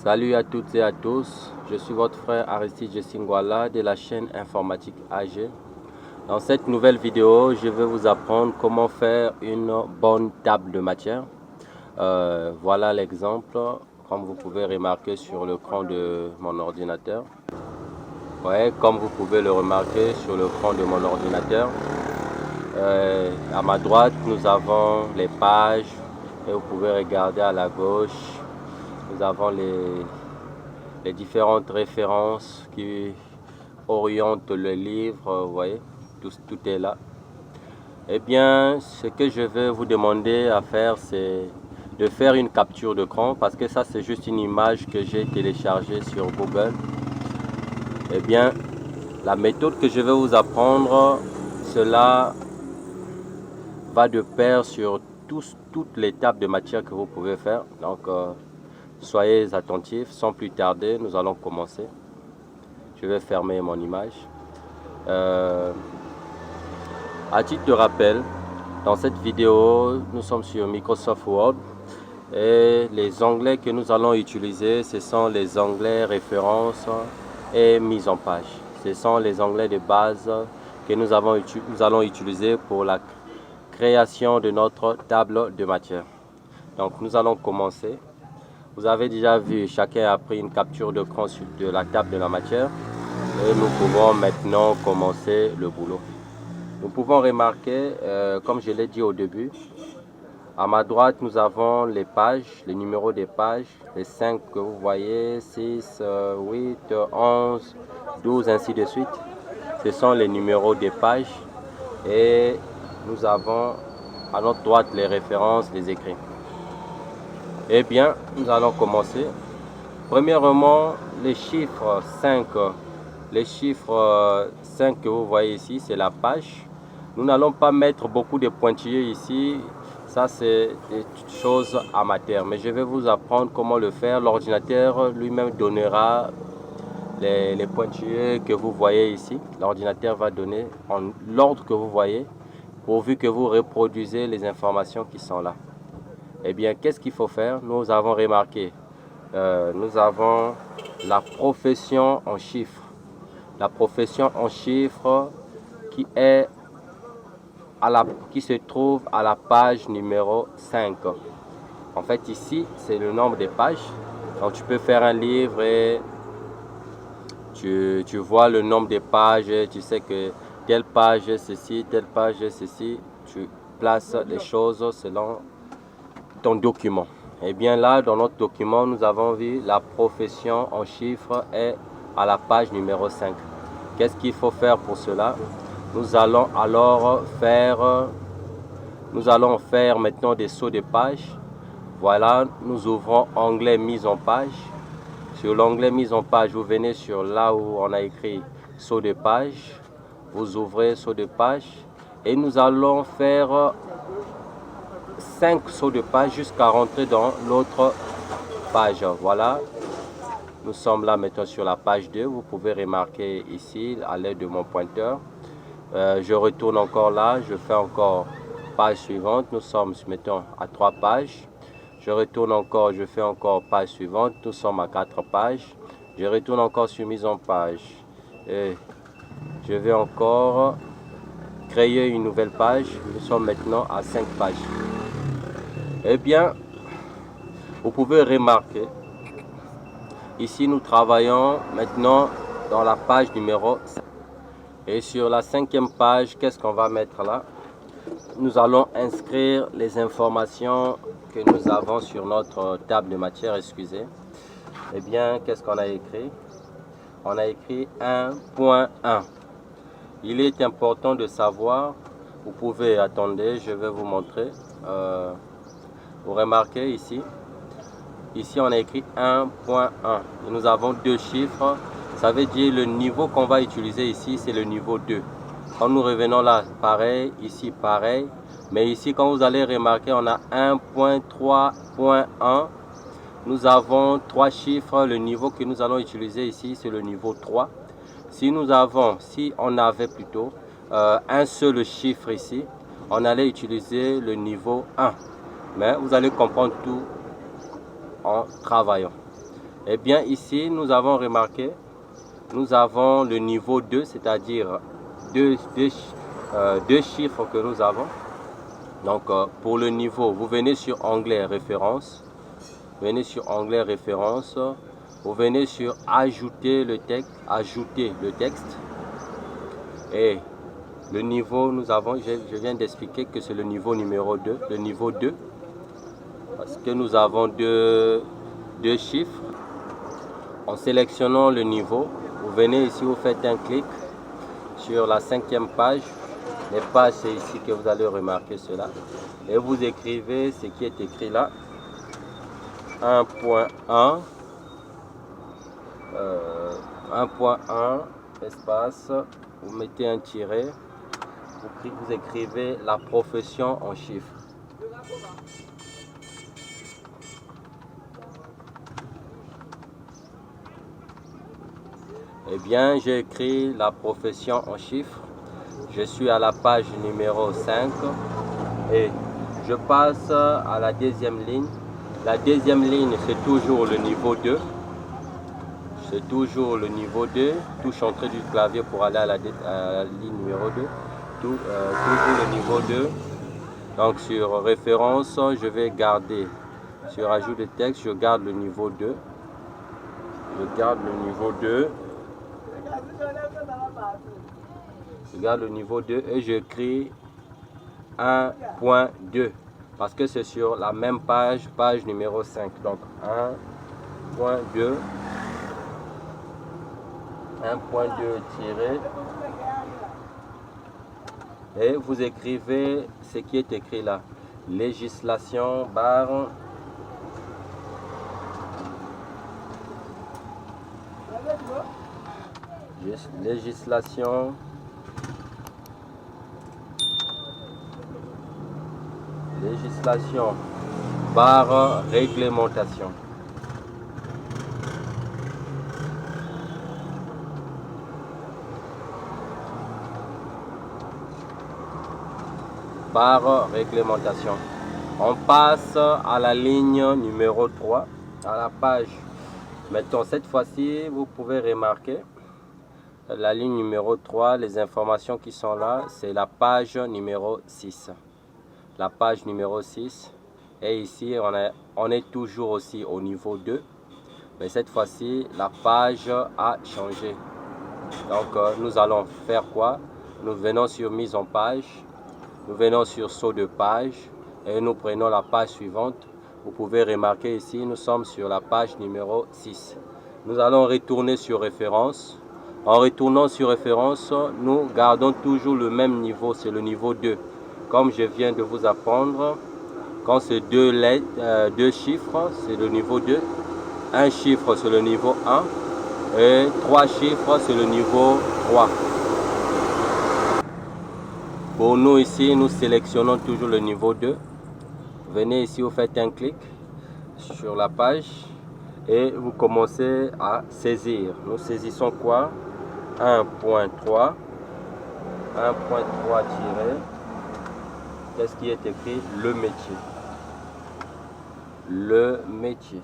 Salut à toutes et à tous, je suis votre frère Aristide Jessingwala de la chaîne informatique AG. Dans cette nouvelle vidéo, je vais vous apprendre comment faire une bonne table de matière. Voilà l'exemple, comme vous pouvez remarquer sur l'écran de mon ordinateur. Ouais, comme vous pouvez le remarquer sur l'écran de mon ordinateur. À ma droite, nous avons les pages et vous pouvez regarder à la gauche. Nous avons les différentes références qui orientent le livre, vous voyez, tout est là. Eh bien, ce que je vais vous demander à faire, c'est de faire une capture d'écran parce que ça, c'est juste une image que j'ai téléchargée sur Google. Eh bien, la méthode que je vais vous apprendre, cela va de pair sur toutes les tables de matière que vous pouvez faire. Donc, soyez attentifs, sans plus tarder, nous allons commencer. Je vais fermer mon image. À titre de rappel, dans cette vidéo, nous sommes sur Microsoft Word et les onglets que nous allons utiliser, ce sont les onglets références et mise en page. Ce sont les onglets de base que nous allons utiliser pour la création de notre table de matière. Donc nous allons commencer. Vous avez déjà vu, chacun a pris une capture d'écran de la table de la matière et nous pouvons maintenant commencer le boulot. Nous pouvons remarquer, comme je l'ai dit au début, à ma droite nous avons les pages, les numéros des pages, les 5 que vous voyez, 6, 8, 11, 12, ainsi de suite. Ce sont les numéros des pages et nous avons à notre droite les références, les écrits. Eh bien, nous allons commencer. Premièrement, les chiffres 5. Les chiffres 5 que vous voyez ici, c'est la page. Nous n'allons pas mettre beaucoup de pointillés ici. Ça, c'est des choses amateurs. Mais je vais vous apprendre comment le faire. L'ordinateur lui-même donnera les pointillés que vous voyez ici. L'ordinateur va donner en l'ordre que vous voyez, pourvu que vous reproduisez les informations qui sont là. Eh bien, qu'est-ce qu'il faut faire? Nous avons remarqué, nous avons la profession en chiffres. La profession en chiffres qui se trouve à la page numéro 5. En fait, ici, c'est le nombre de pages. Donc, tu peux faire un livre et tu vois le nombre de pages. Tu sais que telle page est ceci, telle page est ceci. Tu places les choses selon ton document. Et bien là, dans notre document, nous avons vu la profession en chiffres est à la page numéro 5. Qu'est-ce qu'il faut faire pour cela? Nous allons alors faire maintenant des sauts de page. Voilà, nous ouvrons onglet mise en page. Sur l'onglet mise en page, vous venez sur là où on a écrit saut de page. Vous ouvrez saut de page et nous allons faire 5 sauts de page jusqu'à rentrer dans l'autre page. Voilà, nous sommes là maintenant sur la page 2. Vous pouvez remarquer ici à l'aide de mon pointeur. Je retourne encore là, je fais encore page suivante. Nous sommes maintenant à 3 pages. Je retourne encore, je fais encore page suivante. Nous sommes à 4 pages. Je retourne encore sur mise en page. Et je vais encore créer une nouvelle page. Nous sommes maintenant à 5 pages. Eh bien, vous pouvez remarquer, ici nous travaillons maintenant dans la page numéro 5. Et sur la 5e page, qu'est-ce qu'on va mettre là? Nous allons inscrire les informations que nous avons sur notre table de matière, excusez. Eh bien, qu'est-ce qu'on a écrit? On a écrit 1.1. Il est important de savoir, vous pouvez, attendez, je vais vous montrer. Vous remarquez ici, on a écrit 1.1 et nous avons 2 chiffres. Ça veut dire le niveau qu'on va utiliser ici, c'est le niveau 2. Quand nous revenons là, pareil, ici pareil. Mais ici, quand vous allez remarquer, on a 1.3.1. Nous avons 3 chiffres. Le niveau que nous allons utiliser ici, c'est le niveau 3. Si on avait plutôt un seul chiffre ici, on allait utiliser le niveau 1. Mais vous allez comprendre tout en travaillant. Eh bien, ici, nous avons remarqué, nous avons le niveau 2, c'est-à-dire deux chiffres que nous avons. Donc, pour le niveau, vous venez sur Onglet Référence. Venez sur Onglet Référence. Vous venez sur Ajouter le texte. Et le niveau, nous avons, je viens d'expliquer que c'est le niveau numéro 2. Le niveau 2. Parce que nous avons deux chiffres. En sélectionnant le niveau, vous venez ici, vous faites un clic sur la 5e page. Les pages, c'est ici que vous allez remarquer cela. Et vous écrivez ce qui est écrit là. 1.1 espace, vous mettez un tiret, vous écrivez la profession en chiffres. Eh bien, j'ai écrit la profession en chiffres. Je suis à la page numéro 5 et je passe à la deuxième ligne. La deuxième ligne, c'est toujours le niveau 2. C'est toujours le niveau 2. Touche entrée du clavier pour aller à la ligne numéro 2. Toujours le niveau 2. Donc sur référence, je vais garder. Sur ajout de texte, je garde le niveau 2. Je garde le niveau 2. Je garde le niveau 2 et j'écris 1.2 parce que c'est sur la même page, page numéro 5. Donc 1.2 tiré et vous écrivez ce qui est écrit là. Législation barre législation barre réglementation. Barre réglementation. On passe à la ligne numéro 3, à la page. Maintenant, cette fois-ci, vous pouvez remarquer la ligne numéro 3, les informations qui sont là, c'est la page numéro 6. La page numéro 6. Et ici, on est toujours aussi au niveau 2. Mais cette fois-ci, la page a changé. Donc, nous allons faire quoi? Nous venons sur mise en page. Nous venons sur saut de page. Et nous prenons la page suivante. Vous pouvez remarquer ici, nous sommes sur la page numéro 6. Nous allons retourner sur référence. En retournant sur référence, nous gardons toujours le même niveau, c'est le niveau 2. Comme je viens de vous apprendre, quand c'est deux chiffres, c'est le niveau 2. Un chiffre, c'est le niveau 1. Et 3 chiffres, c'est le niveau 3. Pour nous ici, nous sélectionnons toujours le niveau 2. Venez ici, vous faites un clic sur la page et vous commencez à saisir. Nous saisissons quoi? 1.3 tiré. Qu'est-ce qui est écrit? Le métier. Le métier.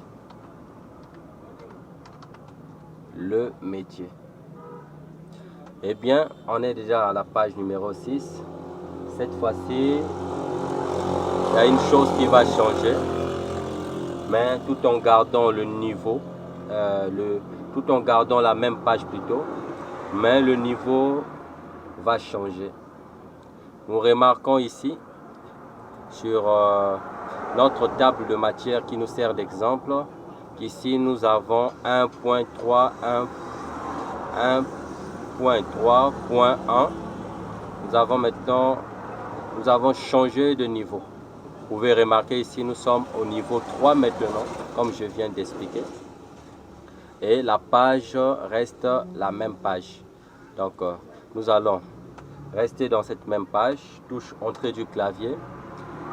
Le métier. Eh bien, on est déjà à la page numéro 6. Cette fois-ci, il y a une chose qui va changer, mais tout en gardant le niveau, tout en gardant la même page plutôt, mais le niveau va changer. Nous remarquons ici, sur notre table de matière qui nous sert d'exemple, qu'ici nous avons 1.3, 1.3.1. Nous avons changé de niveau. Vous pouvez remarquer ici, nous sommes au niveau 3 maintenant, comme je viens d'expliquer. Et la page reste la même page. Donc, nous allons rester dans cette même page. Touche entrée du clavier.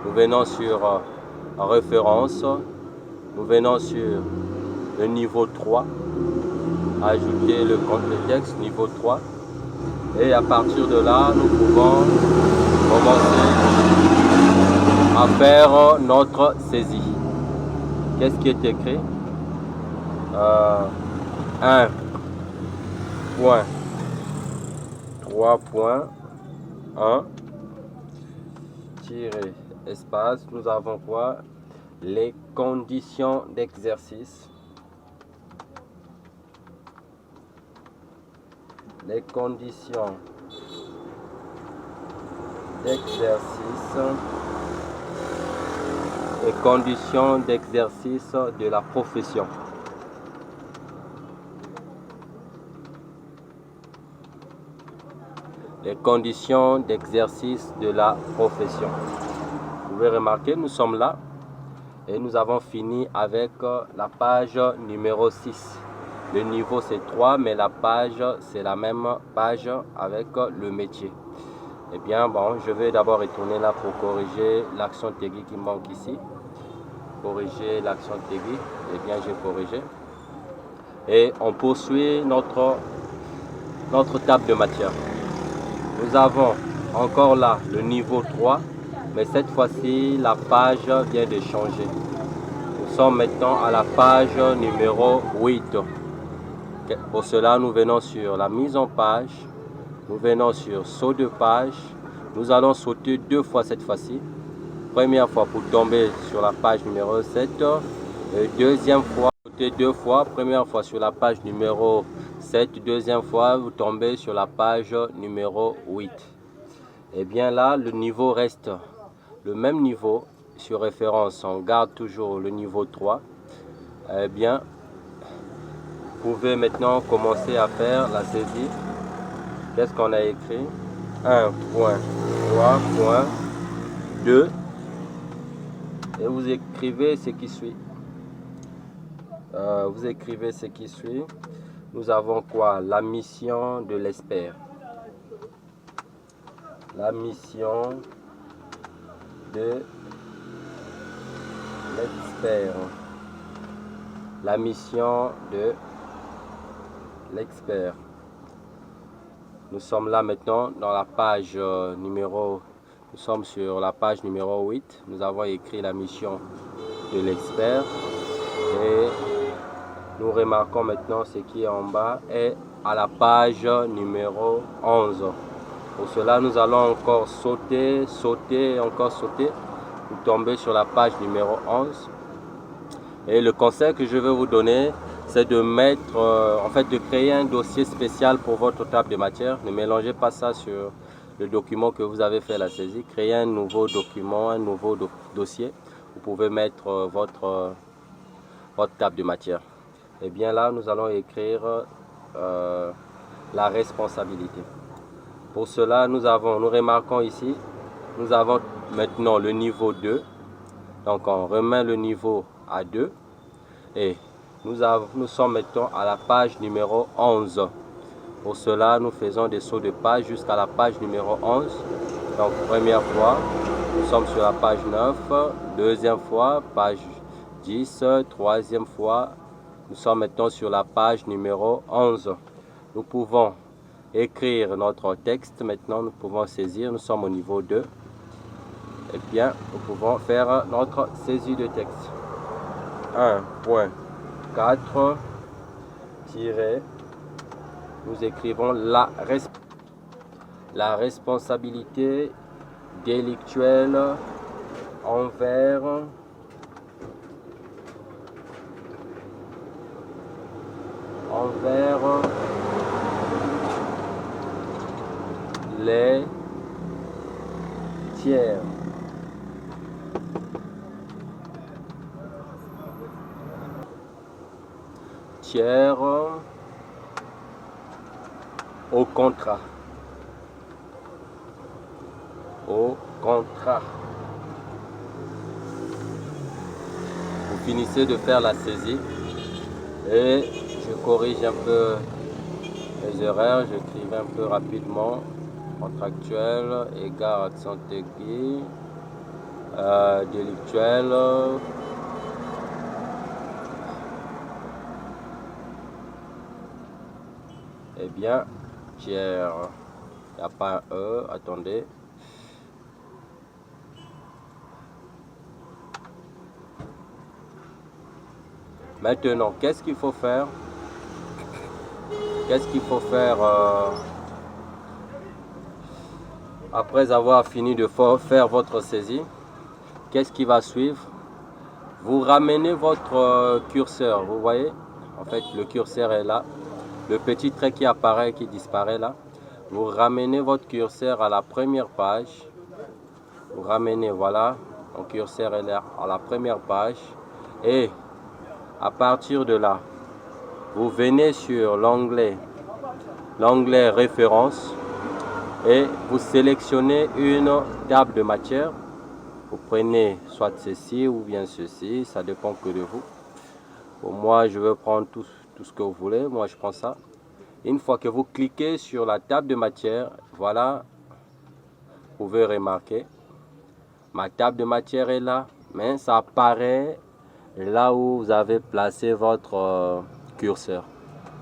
Nous venons sur référence. Nous venons sur le niveau 3. Ajouter le texte, niveau 3. Et à partir de là, nous pouvons commencer à faire notre saisie. Qu'est-ce qui est écrit? 1 point 3 point 1 tirer espace. Nous avons quoi? Les conditions d'exercice. Les conditions d'exercice. Les conditions d'exercice de la profession. Les conditions d'exercice de la profession. Vous pouvez remarquer, nous sommes là et nous avons fini avec la page numéro 6. Le niveau c'est 3, mais la page c'est la même page avec le métier. Eh bien, bon, je vais d'abord retourner là pour corriger l'accent aigu qui manque ici. Corriger l'accent aigu. Eh bien, j'ai corrigé. Et on poursuit notre table de matière. Nous avons encore là le niveau 3, mais cette fois-ci, la page vient de changer. Nous sommes maintenant à la page numéro 8. Pour cela, nous venons sur la mise en page. Nous venons sur saut de page. Nous allons sauter 2 fois cette fois-ci. Première fois pour tomber sur la page numéro 7. Et deuxième fois, sauter 2 fois. Première fois sur la page numéro 7. Deuxième fois, vous tombez sur la page numéro 8. Et bien là, le niveau reste le même niveau. Sur référence, on garde toujours le niveau 3. Eh bien, vous pouvez maintenant commencer à faire la saisie. Qu'est-ce qu'on a écrit? 1.3.2 et vous écrivez ce qui suit. Vous écrivez ce qui suit. Nous avons quoi? La mission de l'expert. La mission de l'expert. La mission de l'expert. Nous sommes là maintenant dans la page numéro. Nous sommes sur la page numéro 8. Nous avons écrit la mission de l'expert. Et nous remarquons maintenant ce qui est en bas et à la page numéro 11. Pour cela, nous allons encore sauter, sauter, encore sauter pour tomber sur la page numéro 11. Et le conseil que je vais vous donner, c'est de mettre, en fait, de créer un dossier spécial pour votre table de matière. Ne mélangez pas ça sur le document que vous avez fait la saisie. Créez un nouveau document, un nouveau dossier. Vous pouvez mettre votre table de matière. Et bien là, nous allons écrire la responsabilité. Pour cela, nous remarquons ici, nous avons maintenant le niveau 2. Donc on remet le niveau à 2. Et nous sommes maintenant à la page numéro 11. Pour cela, nous faisons des sauts de page jusqu'à la page numéro 11. Donc première fois, nous sommes sur la page 9. Deuxième fois, page 10. Troisième fois, nous sommes maintenant sur la page numéro 11. Nous pouvons écrire notre texte. Maintenant, nous pouvons saisir. Nous sommes au niveau 2. Et bien, nous pouvons faire notre saisie de texte. 1.4 nous écrivons la responsabilité délictuelle envers les tiers. Au contrat. Vous finissez de faire la saisie et je corrige un peu les erreurs. J'écrivais un peu rapidement. Contractuel égard accent aigu, délictuel. Eh bien, tiers, il n'y a pas un E, attendez. Maintenant, qu'est-ce qu'il faut faire? Qu'est-ce qu'il faut faire après avoir fini de faire votre saisie? Qu'est-ce qui va suivre? Vous ramenez votre curseur, vous voyez? En fait, le curseur est là. Le petit trait qui apparaît, qui disparaît là. Vous ramenez votre curseur à la première page. Vous ramenez, voilà. Mon curseur est là à la première page. Et à partir de là, vous venez sur l'onglet référence et vous sélectionnez une table de matière. Vous prenez soit ceci ou bien ceci, ça dépend que de vous. Pour moi, je veux prendre tout ce que vous voulez. Moi, je prends ça. Une fois que vous cliquez sur la table de matière, voilà, vous pouvez remarquer, ma table de matière est là, mais ça apparaît là où vous avez placé votre curseur.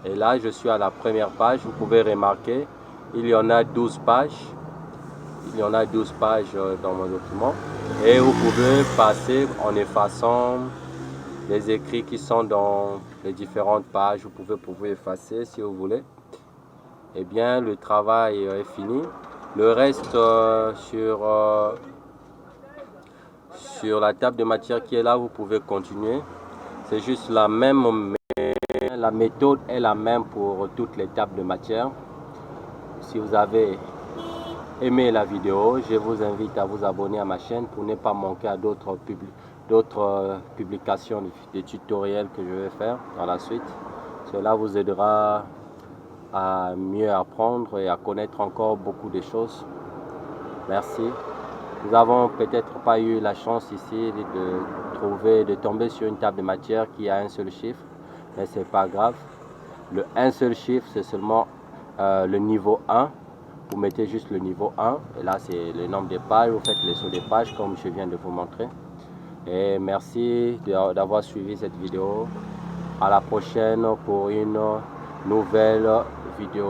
Et là, je suis à la première page. Vous pouvez remarquer, il y en a 12 pages. Il y en a 12 pages dans mon document. Et vous pouvez passer en effaçant les écrits qui sont dans les différentes pages. Vous pouvez effacer si vous voulez. Eh bien, le travail est fini. Le reste sur la table de matière qui est là, vous pouvez continuer. C'est juste la même, la méthode est la même pour toutes les tables de matière. Si vous avez aimé la vidéo, je vous invite à vous abonner à ma chaîne pour ne pas manquer à d'autres publications de tutoriels que je vais faire dans la suite. Cela vous aidera à mieux apprendre et à connaître encore beaucoup de choses. Merci. Nous n'avons peut-être pas eu la chance ici de tomber sur une table de matière qui a un seul chiffre, mais c'est pas grave. Le un seul chiffre, c'est seulement le niveau 1. Vous mettez juste le niveau 1 et là c'est le nombre de pages. Vous faites les sauts des pages comme je viens de vous montrer. Et merci d'avoir suivi cette vidéo. À la prochaine pour une nouvelle vidéo.